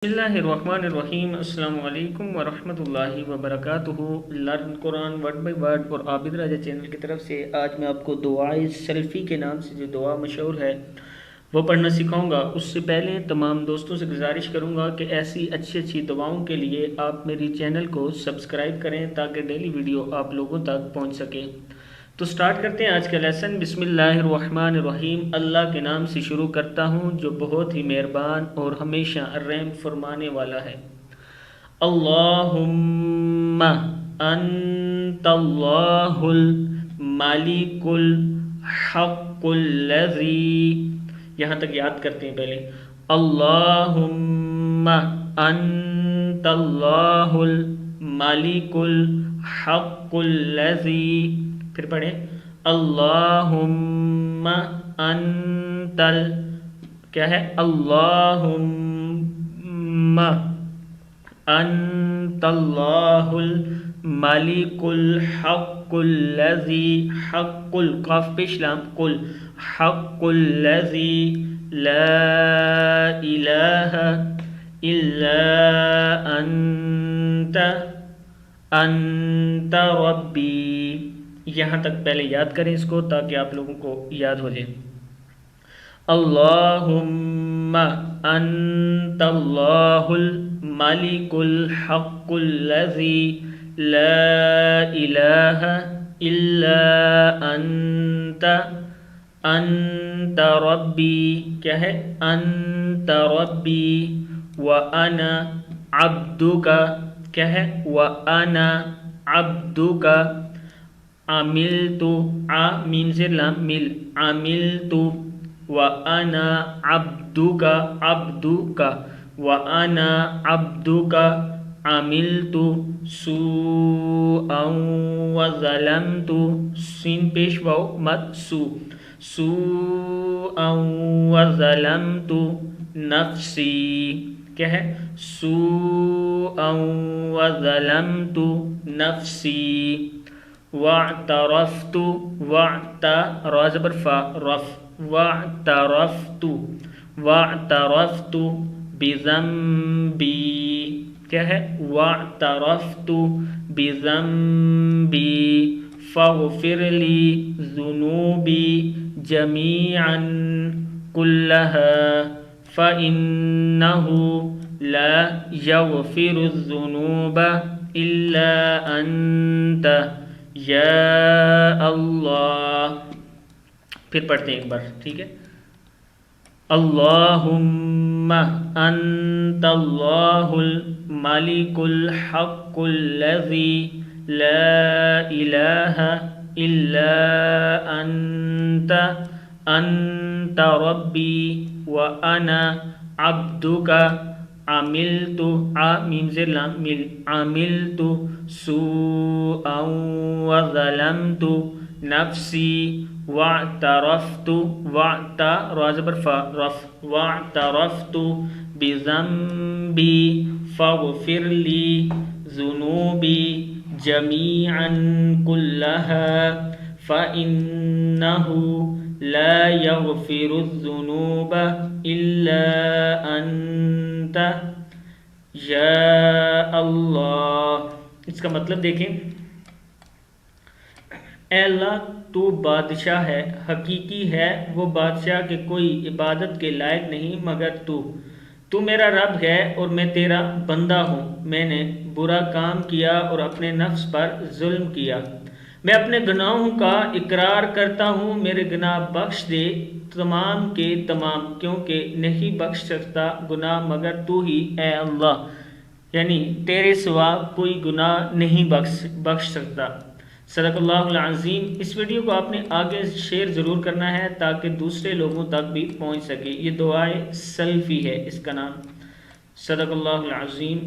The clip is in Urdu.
بسم اللہ الرحمن الرحیم۔ السلام علیکم ورحمۃ اللہ وبرکاتہ۔ Learn Quran word by word اور عابد راجہ چینل کی طرف سے آج میں آپ کو دعائے سیلفی کے نام سے جو دعا مشہور ہے وہ پڑھنا سکھاؤں گا۔ اس سے پہلے تمام دوستوں سے گزارش کروں گا کہ ایسی اچھی دعاؤں کے لیے آپ میری چینل کو سبسکرائب کریں تاکہ ڈیلی ویڈیو آپ لوگوں تک پہنچ سکے۔ تو سٹارٹ کرتے ہیں آج کا لیسن۔ بسم اللہ الرحمن الرحیم۔ اللہ کے نام سے شروع کرتا ہوں جو بہت ہی مہربان اور ہمیشہ رحم فرمانے والا ہے۔ اللہم انت اللہ الملک الحق الذی، یہاں تک یاد کرتے ہیں پہلے۔ اللہم انت اللہ الملک الحق الذی، پھر پڑھیں اللہم انت کیا ہے؟ اللہم انت اللہ الملک الحق الذی، حق القاف پیش لام قل، حق الذی لا الہ الا انت ربی۔ یہاں تک پہلے یاد کریں اس کو تاکہ آپ لوگوں کو یاد ہو جائے۔ اللہم انت اللہ الملک الحق الذی لا الہ الا انت ربی، کیا ہے؟ انت ربی وانا عبدک، کیا ہے؟ وانا عبدک عملت، میم زیر لام مل، عملت وانا عبدک، عبدک وانا عبدک عملت سوءا وظلمت، سین پیش واو مد سو، سوءا وظلمت نفسی، کیا ہے؟ سوءا وظلمت نفسی واعترفت، را زبر فا رف، واعترفت بذنبی، کیا ہے؟ واعترفت بذنبی فاغفر لی ذنوبی جمیعا کلها فإنه لا يغفر الذنوب إلا أنت یا اللہ۔ پھر پڑھتے ہیں ایک بار، ٹھیک ہے؟ اللہم انت اللہ الملک الحق الذی لا الہ الا انت ربی وانا عبدک عملت، میم زیر لام مل، عملت سوءا وظلمت نفسی واعترفت، را زبر فا رف، واعترفت بذنبی فاغفر لی ذنوبی جمیعا کلها فإنه لا يغفر الذنوب إلا أنت یا اللہ۔ اس کا مطلب دیکھیں، اے اللہ تو بادشاہ ہے، حقیقی ہے وہ بادشاہ کہ کوئی عبادت کے لائق نہیں مگر تو میرا رب ہے اور میں تیرا بندہ ہوں۔ میں نے برا کام کیا اور اپنے نفس پر ظلم کیا، میں اپنے گناہوں کا اقرار کرتا ہوں، میرے گناہ بخش دے تمام کے تمام، کیونکہ نہیں بخش سکتا گناہ مگر تو ہی اے اللہ، یعنی تیرے سوا کوئی گناہ نہیں بخش سکتا۔ صدق اللہ العظیم۔ اس ویڈیو کو آپ نے آگے شیئر ضرور کرنا ہے تاکہ دوسرے لوگوں تک بھی پہنچ سکے۔ یہ دعائے سیلفی ہے اس کا نام۔ صدق اللہ العظیم۔